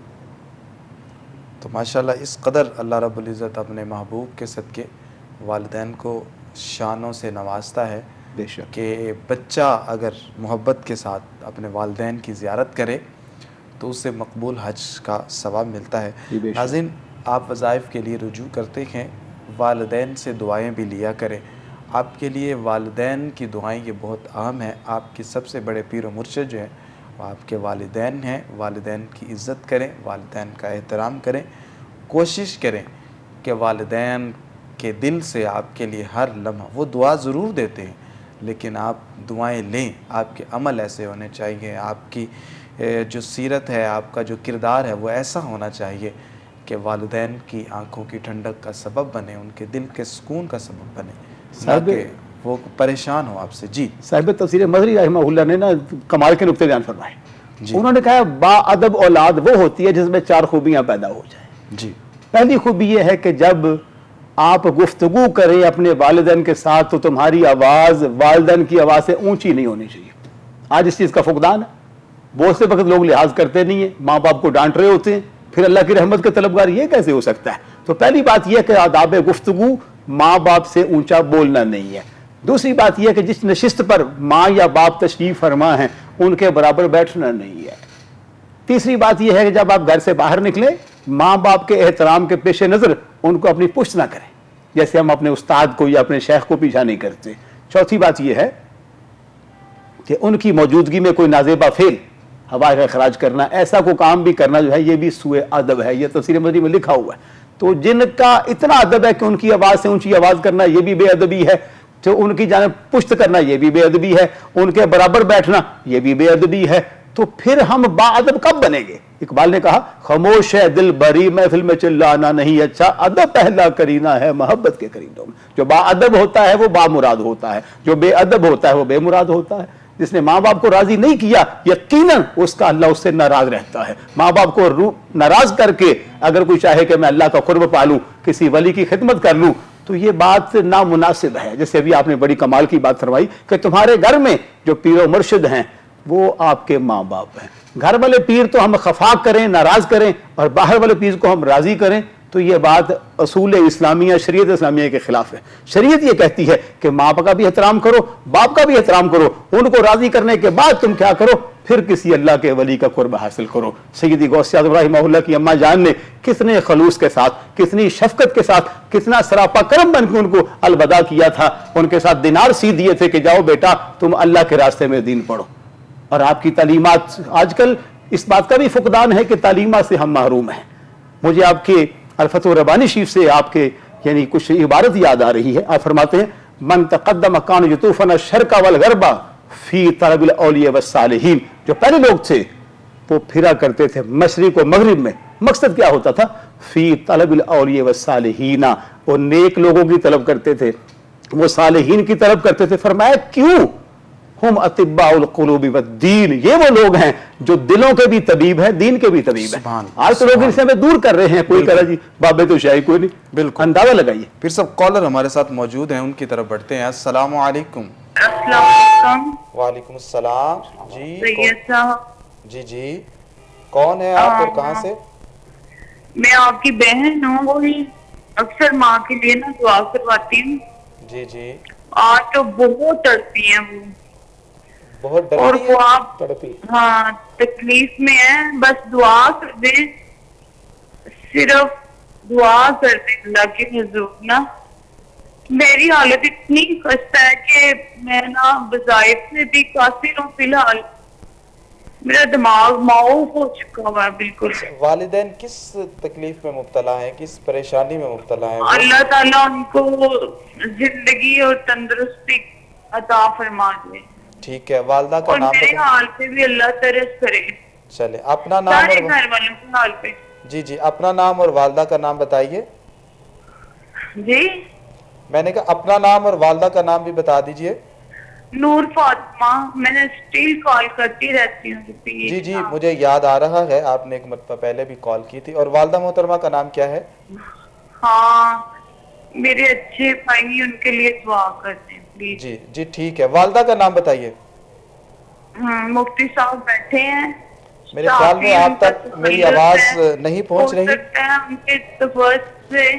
A: تو ماشاءاللہ اس قدر اللہ رب العزت اپنے محبوب کے صدقے والدین کو شانوں سے نوازتا ہے
B: بے شک
A: کہ بچہ اگر محبت کے ساتھ اپنے والدین کی زیارت کرے تو اسے مقبول حج کا ثواب ملتا ہے۔
B: جی بے شک۔
A: ناظرین، آپ وظائف کے لیے رجوع کرتے ہیں، والدین سے دعائیں بھی لیا کریں۔ آپ کے لیے والدین کی دعائیں یہ بہت اہم ہیں۔ آپ کے سب سے بڑے پیر و مرشد جو ہیں وہ آپ کے والدین ہیں۔ والدین کی عزت کریں، والدین کا احترام کریں، کوشش کریں کہ والدین کے دل سے آپ کے لیے ہر لمحہ، وہ دعا ضرور دیتے ہیں لیکن آپ دعائیں لیں، آپ کے عمل ایسے ہونے چاہیے، آپ کی جو سیرت ہے، آپ کا جو کردار ہے وہ ایسا ہونا چاہیے کہ والدین کی آنکھوں کی ٹھنڈک کا سبب بنے، ان کے دل کے سکون کا سبب بنے،
B: صاحب
A: کہ وہ پریشان ہو آپ سے. جی
B: صاحب تفسیر مظہری رحمہ اللہ نے نا کمال کے نقطے بیان فرمائے.
A: جی
B: انہوں نے کہا با ادب اولاد وہ ہوتی ہے جس میں 4 خوبیاں پیدا ہو جائیں.
A: جی
B: پہلی خوبی یہ ہے کہ جب آپ گفتگو کریں اپنے والدین کے ساتھ تو تمہاری آواز والدین کی آواز سے اونچی نہیں ہونی چاہیے. آج اس چیز کا فقدان ہے. بہت سے وقت لوگ لحاظ کرتے نہیں ہیں، ماں باپ کو ڈانٹ رہے ہوتے ہیں، پھر اللہ کی رحمت کے طلبگار یہ کیسے ہو سکتا ہے؟ تو پہلی بات یہ کہ آداب گفتگو ماں باپ سے اونچا بولنا نہیں ہے. دوسری بات یہ کہ جس نشست پر ماں یا باپ تشریف فرما ہیں ان کے برابر بیٹھنا نہیں ہے. تیسری بات یہ ہے کہ جب آپ گھر سے باہر نکلیں ماں باپ کے احترام کے پیش نظر ان کو اپنی پشت نہ کریں، جیسے ہم اپنے استاد کو یا اپنے شیخ کو پیچھا نہیں کرتے. چوتھی بات یہ ہے کہ ان کی موجودگی میں کوئی نازیبا فعل ہوا کا اخراج کرنا، ایسا کوئی کام بھی کرنا جو ہے یہ بھی سوء ادب ہے. یہ تفسیر مظہری میں لکھا ہوا ہے. تو جن کا اتنا ادب ہے کہ ان کی آواز سے اونچی آواز کرنا یہ بھی بے ادبی ہے، تو ان کی جانب پشت کرنا یہ بھی بے ادبی ہے، ان کے برابر بیٹھنا یہ بھی بے ادبی ہے. تو پھر ہم با ادب کب بنیں گے؟ اقبال نے کہا خاموش ہے دل بری محفل میں چلانا نہیں اچھا، ادب پہلا کرینہ ہے محبت کے قرینوں میں. جو با ادب ہوتا ہے وہ با مراد ہوتا ہے، جو بے ادب ہوتا ہے وہ بے مراد ہوتا ہے. جس نے ماں باپ کو راضی نہیں کیا یقیناً اس کا اللہ اس سے ناراض رہتا ہے. ماں باپ کو ناراض کر کے اگر کوئی چاہے کہ میں اللہ کا قرب پالوں، کسی ولی کی خدمت کر لوں، تو یہ بات نامناسب ہے. جیسے ابھی آپ نے بڑی کمال کی بات فرمائی کہ تمہارے گھر میں جو پیر و مرشد ہیں وہ آپ کے ماں باپ ہیں. گھر والے پیر تو ہم خفاق کریں، ناراض کریں، اور باہر والے پیر کو ہم راضی کریں، تو یہ بات اصول اسلامیہ شریعت اسلامیہ کے خلاف ہے. شریعت یہ کہتی ہے کہ ماں باپ کا بھی احترام کرو، باپ کا بھی احترام کرو، ان کو راضی کرنے کے بعد تم کیا کرو، پھر کسی اللہ کے ولی کا قرب حاصل کرو. سیدی غوث اعظم رحمہ اللہ کی اماں جان نے کتنے خلوص کے ساتھ، کتنی شفقت کے ساتھ، کتنا سراپا کرم بن کے ان کو الوداع کیا تھا. ان کے ساتھ دینار سی دیے تھے کہ جاؤ بیٹا تم اللہ کے راستے میں دین پڑھو. اور آپ کی تعلیمات، آج کل اس بات کا بھی فقدان ہے کہ تعلیمات سے ہم محروم ہیں. مجھے آپ کے الفتح ربانی شریف سے آپ کے یعنی کچھ عبارت یاد آ رہی ہے. آپ فرماتے ہیں من تقدم کان یطوفن الشرق والغرب فی طلب الاولیاء والصالحین. جو پہلے لوگ تھے وہ پھرا کرتے تھے مشرق و مغرب میں. مقصد کیا ہوتا تھا؟ فی طلب الاولیاء والصالحین. وہ نیک لوگوں کی طلب کرتے تھے، وہ صالحین کی طلب کرتے تھے. فرمایا کیوں؟ ہم اطباء القلوب والدین. یہ وہ لوگ ہیں جو دلوں کے بھی طبیب ہیں، دین کے بھی طبیب ہیں. آج تو لوگ ان سے ہمیں دور کر رہے ہیں. کوئی کہہ رہا جی بابے تو شاہی کوئی نہیں.
A: بالکل
B: اندازہ لگائیے.
A: پھر سب کالر ہمارے ساتھ موجود ہیں، ان کی طرف بڑھتے ہیں. السلام علیکم.
F: السلام علیکم.
A: وعلیکم السلام. جی
F: سید صاحب.
A: جی کون ہے آپ اور کہاں سے؟
F: میں آپ کی بہن ہوں، وہی اکثر ماں کے لیے نا دعا کرواتی ہوں.
A: جی
F: آج تو بہت تڑپی ہیں وہ،
A: بہت
F: اور
A: ڈرتی
F: وہ آپ
A: تڑپی.
F: ہاں تکلیف میں ہیں. بس دعا کر دیں، صرف دعا کر دیں اللہ کے حضور نا. میری حالت اتنی خستہ ہے کہ میں نا بظاہر سے بھی قاصر ہوں. فی الحال میرا دماغ معاف ہو چکا ہوا ہے بالکل.
A: والدین کس تکلیف میں مبتلا ہیں، کس پریشانی میں مبتلا ہیں؟
F: اللہ تعالیٰ ان کو زندگی اور تندرستی عطا فرما دے.
A: ٹھیک ہے. والدہ کا
F: اور
A: نام
F: میرے
A: بتائیں.
F: حال پہ بھی اللہ ترس کرے،
A: چلے اپنا نام
F: سارے
A: اور
F: گھر والوں کے حال پہ.
A: جی اپنا نام اور والدہ کا نام بتائیے.
F: جی
A: میں نے کہا اپنا نام اور والدہ کا نام بھی بتا دیجئے.
F: نور فاطمہ. میں نے اسٹیل کال کرتی رہتی ہوں.
A: جی مجھے یاد آ رہا ہے، آپ نے ایک مرتبہ پہلے بھی کال کی تھی. اور والدہ محترمہ کا نام کیا ہے؟
F: ہاں میرے اچھے بھائی، ان کے لیے دعا کرتے ہیں پلیز.
A: جی ٹھیک ہے. والدہ کا نام بتائیے.
F: مفتی صاحب بیٹھے ہیں.
A: میرے خیال میں آپ تک میری آواز نہیں پہنچ رہی.
F: ہو سکتا ہے ان کے تفوت سے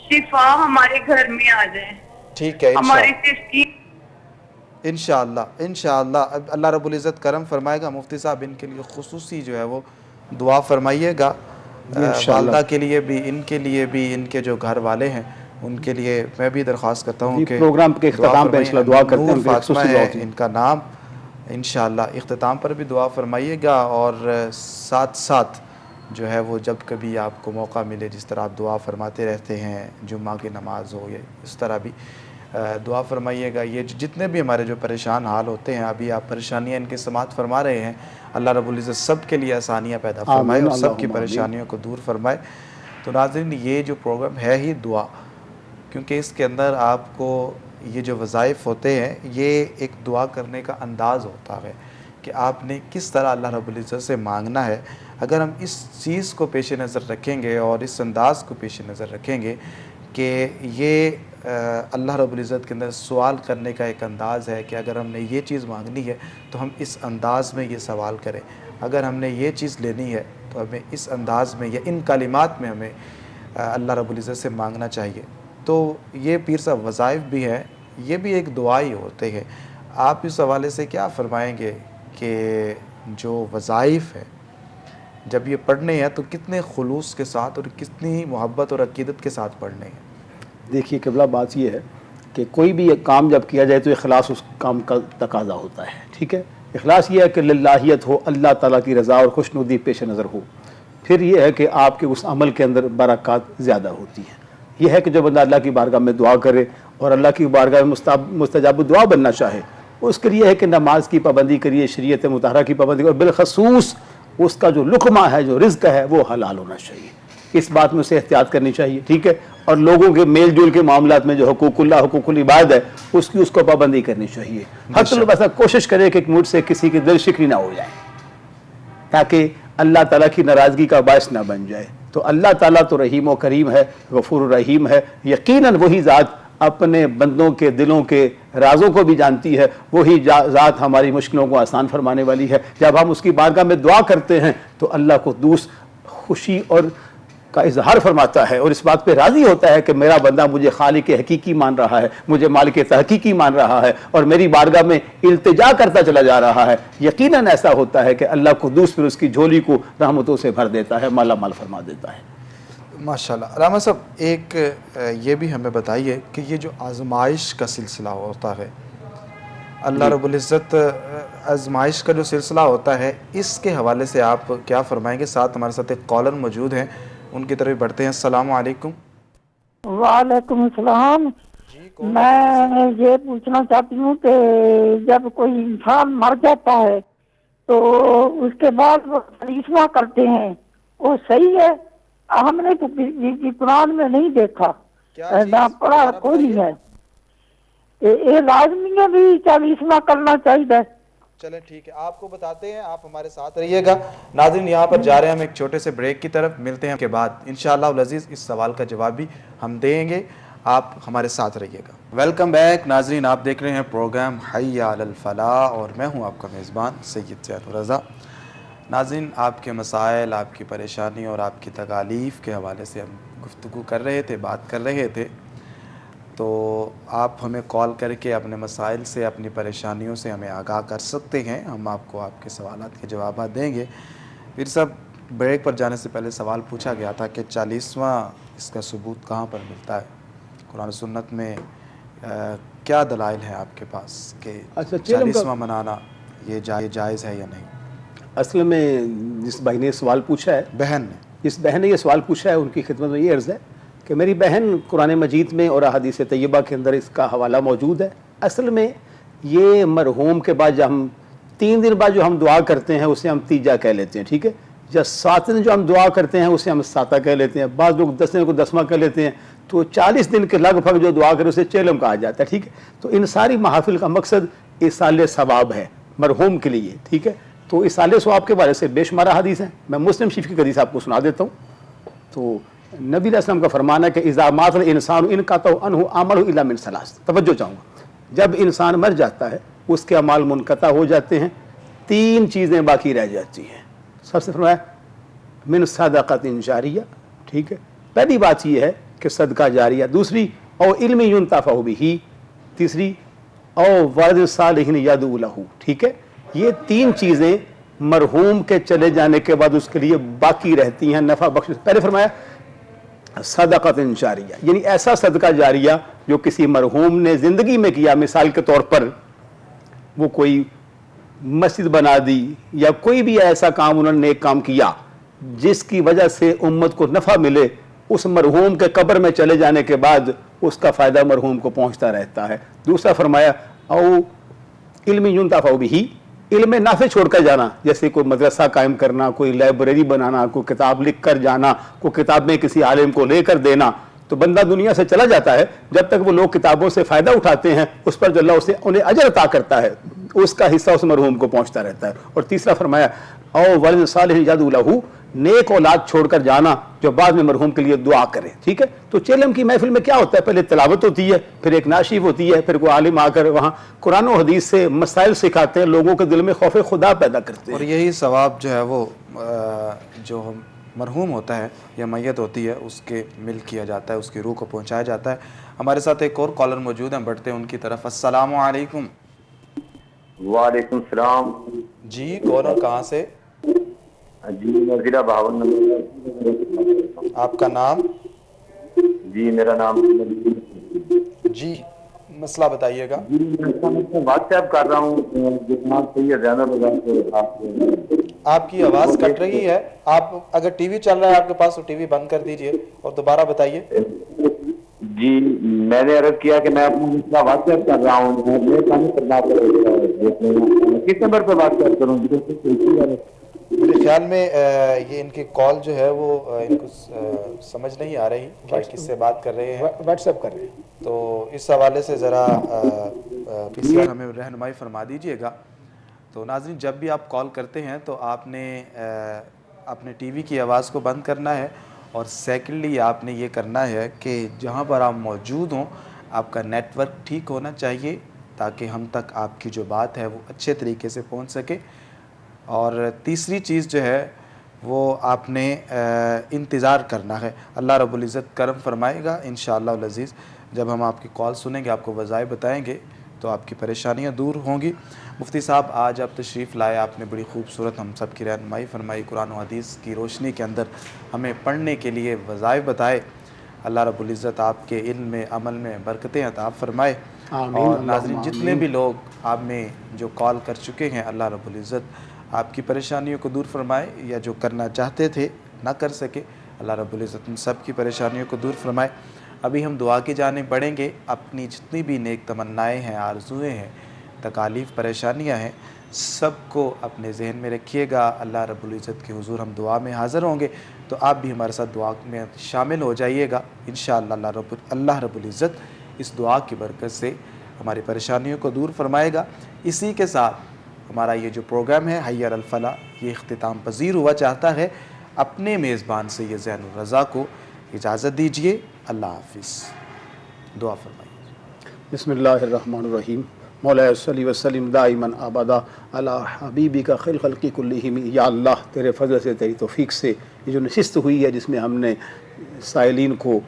F: شفا ہمارے گھر میں آ جائے.
A: ٹھیک ہے
F: ہماری صرف کی
A: انشاءاللہ اللہ رب العزت کرم فرمائے گا. مفتی صاحب ان کے لیے خصوصی جو ہے وہ دعا فرمائیے گا. والدہ کے لیے بھی، ان کے لیے بھی، ان کے جو گھر والے ہیں ان کے لیے میں بھی درخواست کرتا ہوں کہ
B: پروگرام کے اختتام پہ انشاءاللہ دعا کرتے ہیں.
A: فاطمہ ہے ان کا نام. انشاءاللہ اختتام پر بھی دعا فرمائیے گا. اور ساتھ ساتھ جو ہے وہ جب کبھی آپ کو موقع ملے، جس طرح آپ دعا فرماتے رہتے ہیں، جمعہ کی نماز ہو یا اس طرح بھی دعا فرمائیے گا. یہ جتنے بھی ہمارے جو پریشان حال ہوتے ہیں، ابھی آپ پریشانیاں ان کی سماعت فرما رہے ہیں، اللہ رب العزت سب کے لیے آسانیاں پیدا فرمائے اور سب کی پریشانیوں کو دور فرمائے. تو ناظرین یہ جو پروگرام ہے ہی دعا، کیونکہ اس کے اندر آپ کو یہ جو وظائف ہوتے ہیں یہ ایک دعا کرنے کا انداز ہوتا ہے کہ آپ نے کس طرح اللہ رب العزت سے مانگنا ہے. اگر ہم اس چیز کو پیش نظر رکھیں گے اور اس انداز کو پیش نظر رکھیں گے کہ یہ اللہ رب العزت کے اندر سوال کرنے کا ایک انداز ہے کہ اگر ہم نے یہ چیز مانگنی ہے تو ہم اس انداز میں یہ سوال کریں، اگر ہم نے یہ چیز لینی ہے تو ہمیں اس انداز میں یا ان کلمات میں ہمیں اللہ رب العزت سے مانگنا چاہیے. تو یہ پیر صاحب وظائف بھی ہیں، یہ بھی ایک دعا ہی ہوتے ہیں. آپ اس حوالے سے کیا فرمائیں گے کہ جو وظائف ہے جب یہ پڑھنے ہیں تو کتنے خلوص کے ساتھ اور کتنی محبت اور عقیدت کے ساتھ پڑھنے ہیں؟
B: دیکھیے قبلہ بات یہ ہے کہ کوئی بھی ایک کام جب کیا جائے تو اخلاص اس کام کا تقاضا ہوتا ہے. ٹھیک ہے، اخلاص یہ ہے کہ للہیت ہو، اللہ تعالیٰ کی رضا اور خوشنودی پیش نظر ہو. پھر یہ ہے کہ آپ کے اس عمل کے اندر برکات زیادہ ہوتی ہیں. یہ ہے کہ جو بندہ اللہ کی بارگاہ میں دعا کرے اور اللہ کی بارگاہ میں مستجاب دعا بننا چاہے، اس کے لیے ہے کہ نماز کی پابندی کریے، شریعت مطہرہ کی پابندی، اور بالخصوص اس کا جو لقمہ ہے، جو رزق ہے، وہ حلال ہونا چاہیے. اس بات میں اسے احتیاط کرنی چاہیے. ٹھیک ہے، اور لوگوں کے میل جول کے معاملات میں جو حقوق اللہ، حقوق العباد ہے، اس کو پابندی کرنی چاہیے. ہر طلب ایسا کوشش کرے کہ مجھ سے کسی کی دل شکنی نہ ہو جائے تاکہ اللہ تعالیٰ کی ناراضگی کا باعث نہ بن جائے. تو اللہ تعالیٰ تو رحیم و کریم ہے، غفور الرحیم ہے. یقیناً وہی ذات اپنے بندوں کے دلوں کے رازوں کو بھی جانتی ہے. وہی ذات ہماری مشکلوں کو آسان فرمانے والی ہے. جب ہم اس کی بارگاہ میں دعا کرتے ہیں تو اللہ قدوس خوشی اور کا اظہار فرماتا ہے اور اس بات پہ راضی ہوتا ہے کہ میرا بندہ مجھے خالق حقیقی مان رہا ہے، مجھے مالک تحقیقی مان رہا ہے اور میری بارگاہ میں التجا کرتا چلا جا رہا ہے. یقیناً ایسا ہوتا ہے کہ اللہ قدوس پھر اس کی جھولی کو رحمتوں سے بھر دیتا ہے، مالا مال فرما دیتا ہے.
A: ماشاءاللہ. علامہ صاحب ایک یہ بھی ہمیں بتائیے کہ یہ جو آزمائش کا سلسلہ ہوتا ہے، اللہ رب العزت آزمائش کا جو سلسلہ ہوتا ہے، اس کے حوالے سے آپ کیا فرمائیں گے؟ ساتھ ہمارے ساتھ ایک کالر موجود ہیں، ان کی طرف بڑھتے ہیں. السلام علیکم.
G: وعلیکم السلام. میں یہ پوچھنا چاہتی ہوں کہ جب کوئی انسان مر جاتا ہے تو اس کے بعد وہ خلیفہ کرتے ہیں، وہ صحیح ہے؟ ہم نے تو قرآن میں نہیں دیکھا، نہ پڑھا، کوئی نہیں ہے. یہ لازمی ہے بھی 40واں کرنا چاہیے.
A: چلیں ٹھیک ہے، آپ کو بتاتے ہیں، آپ ہمارے ساتھ رہیے گا. ناظرین یہاں پر جا رہے ہیں ہم ایک چھوٹے سے بریک کی طرف، ملتے ہیں کے بعد انشاءاللہ العزیز اس سوال کا جواب بھی ہم دیں گے. آپ ہمارے ساتھ رہیے گا. ویلکم بیک ناظرین، آپ دیکھ رہے ہیں پروگرام حی علی الفلاح اور میں ہوں آپ کا میزبان سید زیاد الرضا. ناظرین آپ کے مسائل، آپ کی پریشانی اور آپ کی تکالیف کے حوالے سے ہم گفتگو کر رہے تھے، بات کر رہے تھے. تو آپ ہمیں کال کر کے اپنے مسائل سے، اپنی پریشانیوں سے ہمیں آگاہ کر سکتے ہیں. ہم آپ کو آپ کے سوالات کے جوابات دیں گے. پھر صاحب بریک پر جانے سے پہلے سوال پوچھا گیا تھا کہ 40واں اس کا ثبوت کہاں پر ملتا ہے؟ قرآن سنت میں کیا دلائل ہیں آپ کے پاس کہ 40واں منانا یہ جائز ہے یا نہیں؟
B: اصل میں جس بھائی نے سوال پوچھا ہے، جس بہن نے یہ سوال پوچھا ہے، ان کی خدمت میں یہ عرض ہے کہ میری بہن قرآن مجید میں اور احادیث طیبہ کے اندر اس کا حوالہ موجود ہے. اصل میں یہ مرحوم کے بعد جب ہم 3 دن بعد جو ہم دعا کرتے ہیں اسے ہم تیجا کہہ لیتے ہیں. ٹھیک ہے، یا 7 دن جو ہم دعا کرتے ہیں اسے ہم ساتہ کہہ لیتے ہیں. بعض لوگ 10 دن کو 10واں کہہ لیتے ہیں. تو 40 دن کے لگ بھگ جو دعا کرے اسے چیلم کہا جاتا ہے. ٹھیک ہے، تو ان ساری محافل کا مقصد ایصال ثواب ہے مرحوم کے لیے. ٹھیک ہے، تو ایصال ثواب کے بارے سے بے شمار حدیث ہیں. میں مسلم شریف کی حدیث آپ کو سنا دیتا ہوں. تو نبی علیہ السلام کا فرمانا ہے کہ اذا مات الانسان انقطع عنہ عمله الا من 3. توجہ چاہوں گا، جب انسان مر جاتا ہے اس کے اعمال منقطع ہو جاتے ہیں، 3 چیزیں باقی رہ جاتی ہیں. سب سے فرمایا من صدقۃ جاریہ. ٹھیک ہے، پہلی بات یہ ہے کہ صدقہ جاریہ. دوسری او علم ينتفع به. تیسری او ولد صالح يدعو له. ٹھیک ہے، یہ 3 چیزیں مرحوم کے چلے جانے کے بعد اس کے لیے باقی رہتی ہیں، نفع بخش. پہلے فرمایا صدقۃ جاریہ، یعنی ایسا صدقہ جاریہ جو کسی مرحوم نے زندگی میں کیا. مثال کے طور پر وہ کوئی مسجد بنا دی یا کوئی بھی ایسا کام انہوں نے نیک کام کیا جس کی وجہ سے امت کو نفع ملے. اس مرحوم کے قبر میں چلے جانے کے بعد اس کا فائدہ مرحوم کو پہنچتا رہتا ہے. دوسرا فرمایا او علم ينتفع به، علم نافع چھوڑ کر جانا، جیسے کوئی مدرسہ قائم کرنا، کوئی لائبریری بنانا، کوئی کتاب لکھ کر جانا، کوئی کتاب میں کسی عالم کو لے کر دینا، تو بندہ دنیا سے چلا جاتا ہے، جب تک وہ لوگ کتابوں سے فائدہ اٹھاتے ہیں اس پر جو اللہ انہیں اجر عطا کرتا ہے اس کا حصہ اس مرحوم کو پہنچتا رہتا ہے۔ اور تیسرا فرمایا او ولد صالح یدعو لہ، نیک اولاد چھوڑ کر جانا جو بعد میں مرحوم کے لیے دعا کرے۔ ٹھیک ہے، تو چیلم کی محفل میں کیا ہوتا ہے؟ پہلے تلاوت ہوتی ہے، پھر ایک ناشیف ہوتی ہے، پھر کوئی عالم آ کر وہاں قرآن و حدیث سے مسائل سکھاتے ہیں، لوگوں کے دل میں خوف خدا پیدا کرتے ہیں،
A: اور یہی ثواب جو ہے وہ جو مرحوم ہوتا ہے یا میت ہوتی ہے اس کے مل کیا جاتا ہے، اس کی روح کو پہنچایا جاتا ہے۔ ہمارے ساتھ ایک اور کالر موجود ہیں، بڑھتے ہیں ان کی طرف۔ السلام علیکم۔
H: وعلیکم السلام
A: جی کون اور کہاں سے؟
H: جی میں ضلع بہاول
A: آپ کا نام؟
H: جی میرا نام
A: جی مسئلہ بتائیے گا۔
H: جی میں واٹس ایپ کر رہا ہوں جتنا صحیح ہے زیادہ بازار۔
A: آپ کی آواز کٹ رہی ہے، آپ اگر ٹی وی چل رہا ہے آپ کے پاس تو ٹی وی بند کر دیجئے اور دوبارہ بتائیے۔
H: جی میں نے عرض کیا کہ میں اپنا مسئلہ واٹس ایپ کر رہا ہوں، کس نمبر پہ واٹس ایپ کروں؟
A: میرے خیال میں یہ ان کی کال جو ہے وہ ان کو سمجھ نہیں آ رہی کہ کس سے بات کر رہے ہیں،
B: واٹس ایپ کر رہے ہیں،
A: تو اس حوالے سے ذرا کسی اور ہمیں رہنمائی فرما دیجئے گا۔ تو ناظرین جب بھی آپ کال کرتے ہیں تو آپ نے اپنے ٹی وی کی آواز کو بند کرنا ہے، اور سیکنڈلی آپ نے یہ کرنا ہے کہ جہاں پر آپ موجود ہوں آپ کا نیٹ ورک ٹھیک ہونا چاہیے تاکہ ہم تک آپ کی جو بات ہے وہ اچھے طریقے سے پہنچ سکے۔ اور تیسری چیز جو ہے وہ آپ نے انتظار کرنا ہے، اللہ رب العزت کرم فرمائے گا انشاءاللہ العزیز۔ جب ہم آپ کی کال سنیں گے، آپ کو وظائف بتائیں گے تو آپ کی پریشانیاں دور ہوں گی۔ مفتی صاحب آج آپ تشریف لائے، آپ نے بڑی خوبصورت ہم سب کی رہنمائی فرمائی، قرآن و حدیث کی روشنی کے اندر ہمیں پڑھنے کے لیے وظائف بتائے۔ اللہ رب العزت آپ کے علم میں عمل میں برکتیں عطا فرمائے۔ اور ناظرین جتنے بھی لوگ آپ میں جو کال کر چکے ہیں، اللہ رب العزت آپ کی پریشانیوں کو دور فرمائے، یا جو کرنا چاہتے تھے نہ کر سکے، اللہ رب العزت ان سب کی پریشانیوں کو دور فرمائے۔ ابھی ہم دعا کی جانب بڑھیں گے۔ اپنی جتنی بھی نیک تمنائیں ہیں، آرزویں ہیں، تکالیف پریشانیاں ہیں، سب کو اپنے ذہن میں رکھیے گا۔ اللہ رب العزت کے حضور ہم دعا میں حاضر ہوں گے، تو آپ بھی ہمارے ساتھ دعا میں شامل ہو جائیے گا انشاءاللہ۔ اللہ رب العزت اس دعا کی برکت سے ہماری پریشانیوں کو دور فرمائے گا۔ اسی کے ساتھ ہمارا یہ جو پروگرام ہے حی علی الفلاح یہ اختتام پذیر ہوا چاہتا ہے۔ اپنے میزبان سے یہ زین الرضا کو اجازت دیجیے، اللہ حافظ۔ دعا فرمائیے۔
B: بسم اللہ الرحمن الرحیم۔ مولا صلی وسلم دائما ابدا علی حبیبک خیر خلق کلہم۔ یا اللہ تیرے فضل سے، تیری توفیق سے یہ جو نشست ہوئی ہے جس میں ہم نے سائلین کو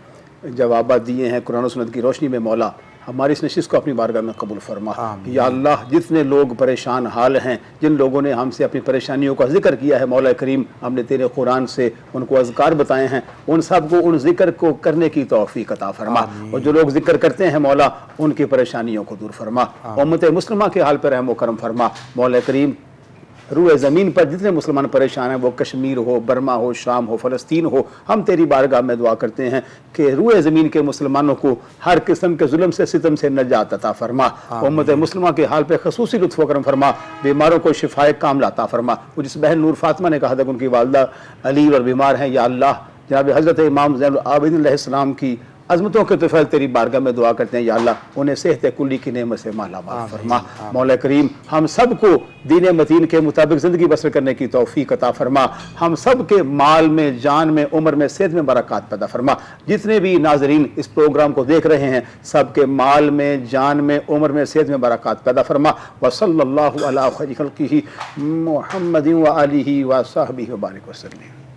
B: جوابات دیے ہیں قرآن و سنت کی روشنی میں، مولا ہماری اس نشست کو اپنی بارگاہ میں قبول فرما۔ یا اللہ جتنے لوگ پریشان حال ہیں، جن لوگوں نے ہم سے اپنی پریشانیوں کا ذکر کیا ہے، مولا کریم ہم نے تیرے قرآن سے ان کو اذکار بتائے ہیں، ان سب کو ان ذکر کو کرنے کی توفیق عطا فرما۔ اور جو لوگ ذکر کرتے ہیں مولا ان کی پریشانیوں کو دور فرما۔ امت مسلمہ کے حال پر رحم و کرم فرما۔ مولا کریم روئے زمین پر جتنے مسلمان پریشان ہیں، وہ کشمیر ہو، برما ہو، شام ہو، فلسطین ہو، ہم تیری بارگاہ میں دعا کرتے ہیں کہ روئے زمین کے مسلمانوں کو ہر قسم کے ظلم سے، ستم سے نجات عطا فرما۔ امت مسلمہ کے حال پہ خصوصی لطف و کرم فرما، بیماروں کو شفائے کاملہ عطا فرما۔ وہ جس بہن نور فاطمہ نے کہا تھا کہ ان کی والدہ علی اور بیمار ہیں، یا اللہ جناب حضرت امام زین العابدین علیہ السلام کی عظمتوں کے طفیل تیری بارگاہ میں دعا کرتے ہیں، یا اللہ انہیں صحت کلی کی نعمت سے مالا مال فرما۔ مولا کریم ہم سب کو دین متین کے مطابق زندگی بسر کرنے کی توفیق عطا فرما۔ ہم سب کے مال میں، جان میں، عمر میں، صحت میں برکات پیدا فرما۔ جتنے بھی ناظرین اس پروگرام کو دیکھ رہے ہیں سب کے مال میں، جان میں، عمر میں، صحت میں برکات پیدا فرما۔ وصلی اللہ علی خیر خلقہ محمد و آلہ و صحبہ وبارک وسلم۔